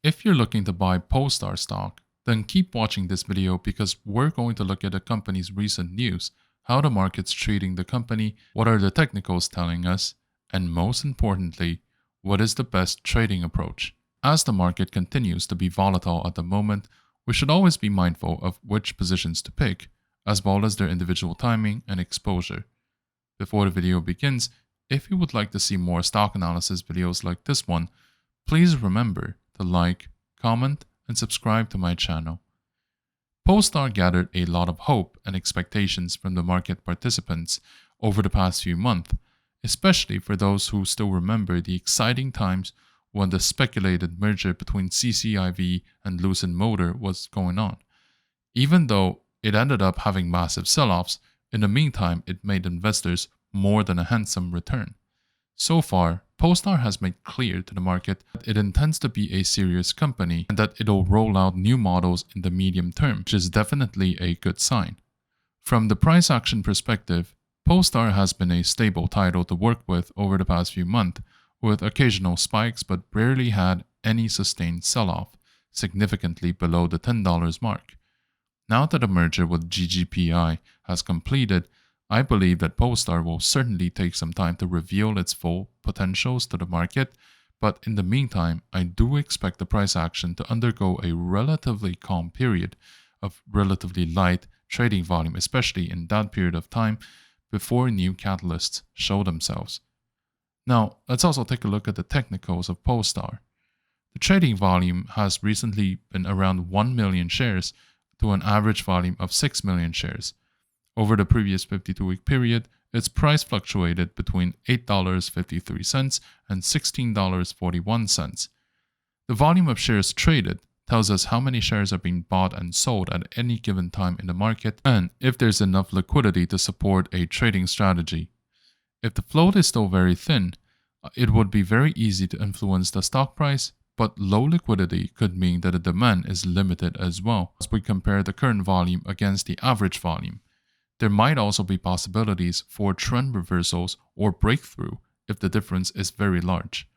If you're looking to buy Polestar stock, then keep watching this video because we're going to look at the company's recent news, how the market's treating the company, what are the technicals telling us, and most importantly, what is the best trading approach. As the market continues to be volatile at the moment, we should always be mindful of which positions to pick, as well as their individual timing and exposure. Before the video begins, if you would like to see more stock analysis videos like this one, please remember to like, comment, and subscribe to my channel. Polestar gathered a lot of hope and expectations from the market participants over the past few months, especially for those who still remember the exciting times when the speculated merger between CCIV and Lucid Motor was going on. Even though it ended up having massive sell-offs, in the meantime it made investors more than a handsome return. So far, Polestar has made clear to the market that it intends to be a serious company and that it'll roll out new models in the medium term, which is definitely a good sign. From the price action perspective, Polestar has been a stable title to work with over the past few months, with occasional spikes but rarely had any sustained sell-off, significantly below the $10 mark. Now that the merger with GGPI has completed, I believe that Polestar will certainly take some time to reveal its full potentials to the market, but in the meantime, I do expect the price action to undergo a relatively calm period of relatively light trading volume, especially in that period of time before new catalysts show themselves. Now, let's also take a look at the technicals of Polestar. The trading volume has recently been around 1 million shares to an average volume of 6 million shares. Over the previous 52-week period, its price fluctuated between $8.53 and $16.41. The volume of shares traded tells us how many shares are being bought and sold at any given time in the market and if there's enough liquidity to support a trading strategy. If the float is still very thin, it would be very easy to influence the stock price, but low liquidity could mean that the demand is limited as well as we compare the current volume against the average volume. There might also be possibilities for trend reversals or breakthrough if the difference is very large.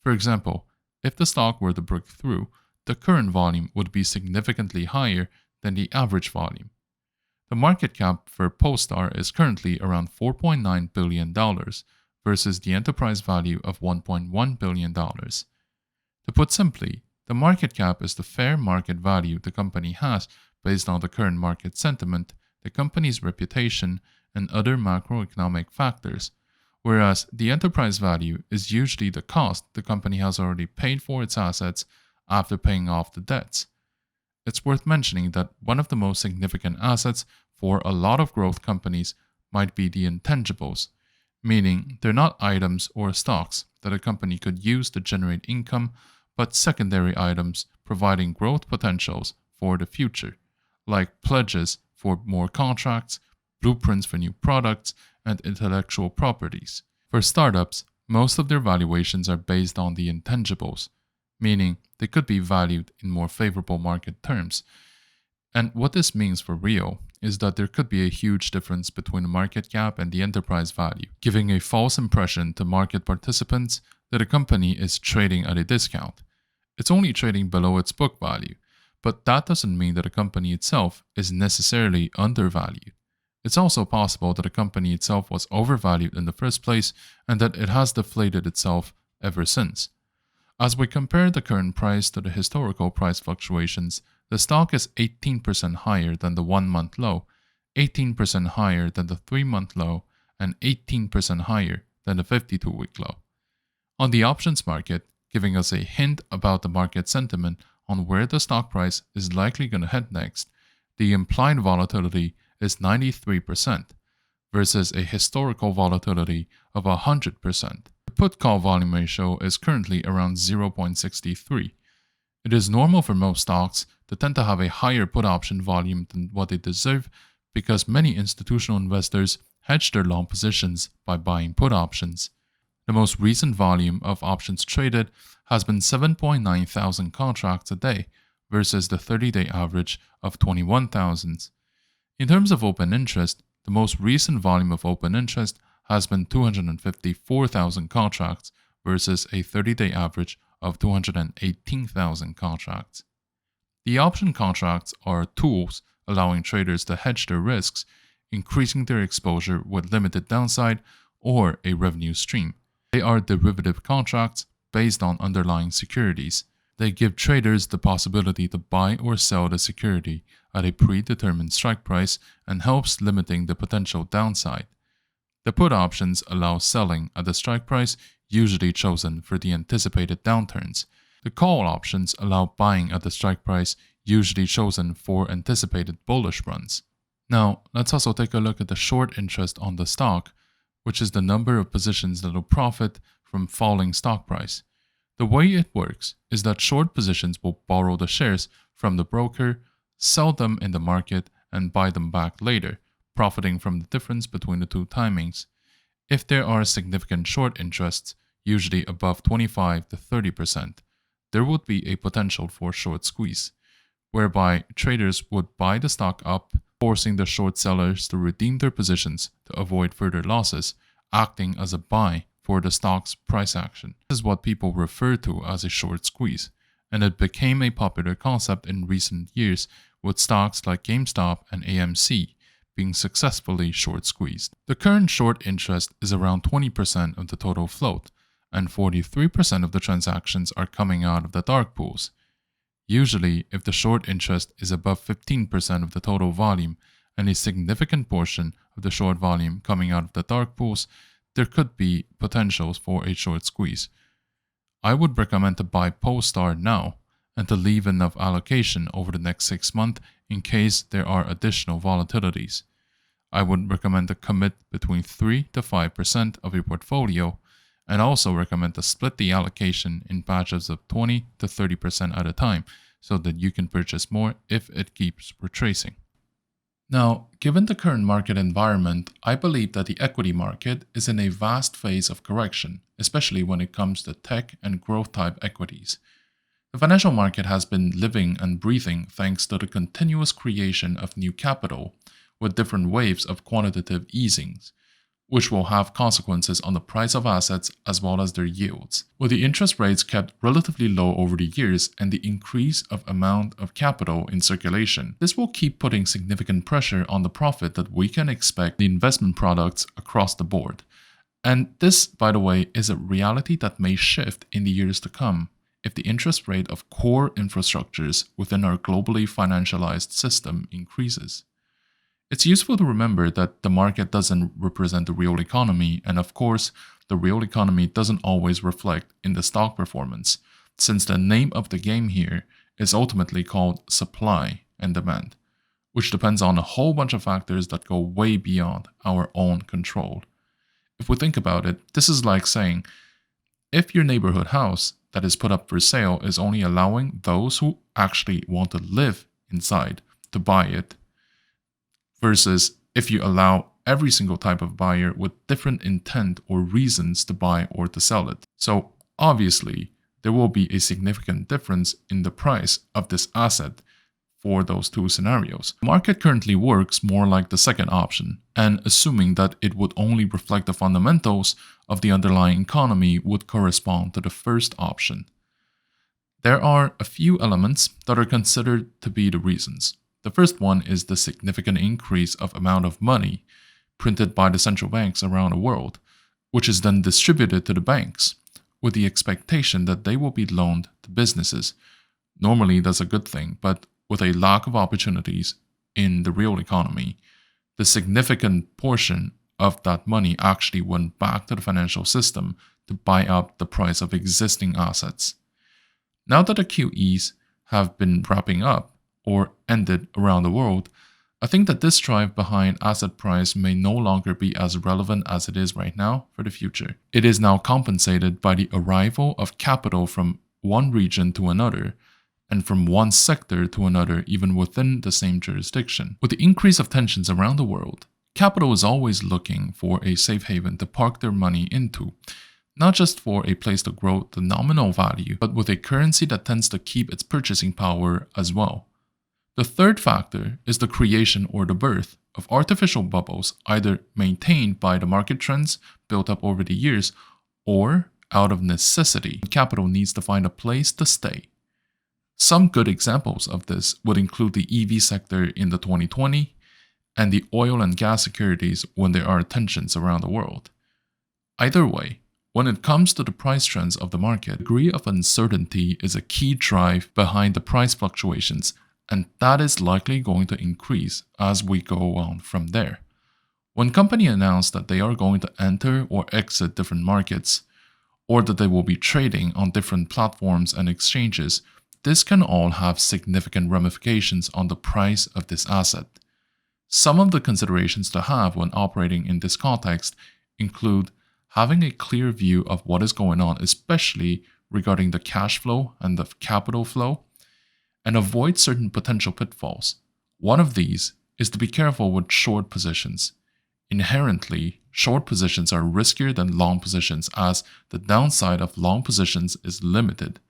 For example, if the stock were to break through, the current volume would be significantly higher than the average volume. The market cap for Polestar is currently around $4.9 billion versus the enterprise value of $1.1 billion. To put simply, the market cap is the fair market value the company has based on the current market sentiment, the company's reputation, and other macroeconomic factors, whereas the enterprise value is usually the cost the company has already paid for its assets after paying off the debts. It's worth mentioning that one of the most significant assets for a lot of growth companies might be the intangibles, meaning they're not items or stocks that a company could use to generate income, but secondary items providing growth potentials for the future, like pledges for more contracts, blueprints for new products, and intellectual properties. For startups, most of their valuations are based on the intangibles, meaning they could be valued in more favorable market terms. And what this means for real is that there could be a huge difference between the market cap and the enterprise value, giving a false impression to market participants that a company is trading at a discount. It's only trading below its book value, but that doesn't mean that a company itself is necessarily undervalued. It's also possible that a company itself was overvalued in the first place and that it has deflated itself ever since. As we compare the current price to the historical price fluctuations, the stock is 18% higher than the 1-month low, 18% higher than the 3-month low, and 18% higher than the 52-week low. On the options market, giving us a hint about the market sentiment on where the stock price is likely going to head next, the implied volatility is 93% versus a historical volatility of 100%. The put-call volume ratio is currently around 0.63. It is normal for most stocks to tend to have a higher put option volume than what they deserve because many institutional investors hedge their long positions by buying put options. The most recent volume of options traded has been 7.9 thousand contracts a day versus the 30-day average of 21,000. In terms of open interest, the most recent volume of open interest has been 254,000 contracts versus a 30-day average of 218,000 contracts. The option contracts are tools allowing traders to hedge their risks, increasing their exposure with limited downside or a revenue stream. They are derivative contracts based on underlying securities. They give traders the possibility to buy or sell the security at a predetermined strike price and helps limiting the potential downside. The put options allow selling at the strike price usually chosen for the anticipated downturns. The call options allow buying at the strike price usually chosen for anticipated bullish runs. Now, let's also take a look at the short interest on the stock, which is the number of positions that will profit from falling stock price. The way it works is that short positions will borrow the shares from the broker, sell them in the market, and buy them back later, profiting from the difference between the two timings. If there are significant short interests, usually above 25 to 30%, there would be a potential for short squeeze, whereby traders would buy the stock up, forcing the short sellers to redeem their positions to avoid further losses, acting as a buy for the stock's price action. This is what people refer to as a short squeeze, and it became a popular concept in recent years with stocks like GameStop and AMC being successfully short squeezed. The current short interest is around 20% of the total float, and 43% of the transactions are coming out of the dark pools. Usually, if the short interest is above 15% of the total volume and a significant portion of the short volume coming out of the dark pools, there could be potentials for a short squeeze. I would recommend to buy POLESTAR now and to leave enough allocation over the next 6 months in case there are additional volatilities. I would recommend to commit between 3 to 5% of your portfolio, and also recommend to split the allocation in batches of 20 to 30% at a time so that you can purchase more if it keeps retracing. Now, given the current market environment, I believe that the equity market is in a vast phase of correction, especially when it comes to tech and growth type equities. The financial market has been living and breathing thanks to the continuous creation of new capital, with different waves of quantitative easings, which will have consequences on the price of assets as well as their yields. With the interest rates kept relatively low over the years and the increase of amount of capital in circulation, this will keep putting significant pressure on the profit that we can expect the investment products across the board. And this, by the way, is a reality that may shift in the years to come if the interest rate of core infrastructures within our globally financialized system increases. It's useful to remember that the market doesn't represent the real economy, and of course, the real economy doesn't always reflect in the stock performance, since the name of the game here is ultimately called supply and demand, which depends on a whole bunch of factors that go way beyond our own control. If we think about it, this is like saying, if your neighborhood house that is put up for sale is only allowing those who actually want to live inside to buy it, versus if you allow every single type of buyer with different intent or reasons to buy or to sell it. So obviously, there will be a significant difference in the price of this asset for those two scenarios. The market currently works more like the second option, and assuming that it would only reflect the fundamentals of the underlying economy would correspond to the first option. There are a few elements that are considered to be the reasons. The first one is the significant increase of amount of money printed by the central banks around the world, which is then distributed to the banks with the expectation that they will be loaned to businesses. Normally, that's a good thing, but with a lack of opportunities in the real economy, the significant portion of that money actually went back to the financial system to buy up the price of existing assets. Now that the QEs have been wrapping up, or ended around the world, I think that this drive behind asset price may no longer be as relevant as it is right now for the future. It is now compensated by the arrival of capital from one region to another, and from one sector to another even within the same jurisdiction. With the increase of tensions around the world, capital is always looking for a safe haven to park their money into, not just for a place to grow the nominal value, but with a currency that tends to keep its purchasing power as well. The third factor is the creation or the birth of artificial bubbles, either maintained by the market trends built up over the years or out of necessity. Capital needs to find a place to stay. Some good examples of this would include the EV sector in the 2020 and the oil and gas securities when there are tensions around the world. Either way, when it comes to the price trends of the market, the degree of uncertainty is a key drive behind the price fluctuations, and that is likely going to increase as we go on from there. When companies announce that they are going to enter or exit different markets, or that they will be trading on different platforms and exchanges, this can all have significant ramifications on the price of this asset. Some of the considerations to have when operating in this context include having a clear view of what is going on, especially regarding the cash flow and the capital flow, and avoid certain potential pitfalls. One of these is to be careful with short positions. Inherently, short positions are riskier than long positions as the downside of long positions is limited,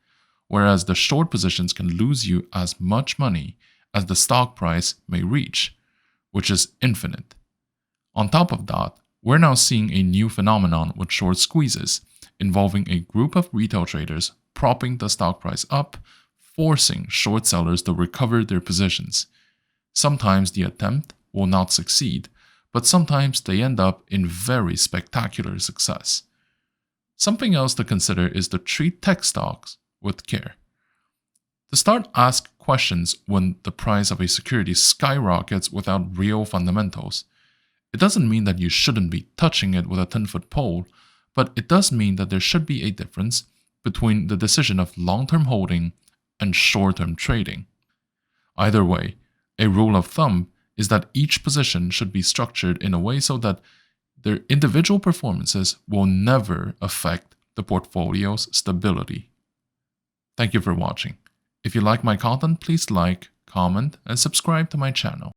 whereas the short positions can lose you as much money as the stock price may reach, which is infinite. On top of that, we're now seeing a new phenomenon with short squeezes, involving a group of retail traders propping the stock price up, forcing short sellers to recover their positions. Sometimes the attempt will not succeed, but sometimes they end up in very spectacular success. Something else to consider is to treat tech stocks with care. To start, ask questions when the price of a security skyrockets without real fundamentals. It doesn't mean that you shouldn't be touching it with a 10-foot pole, but it does mean that there should be a difference between the decision of long-term holding and short-term trading. Either way, a rule of thumb is that each position should be structured in a way so that their individual performances will never affect the portfolio's stability. Thank you for watching. If you like my content, please like, comment, and subscribe to my channel.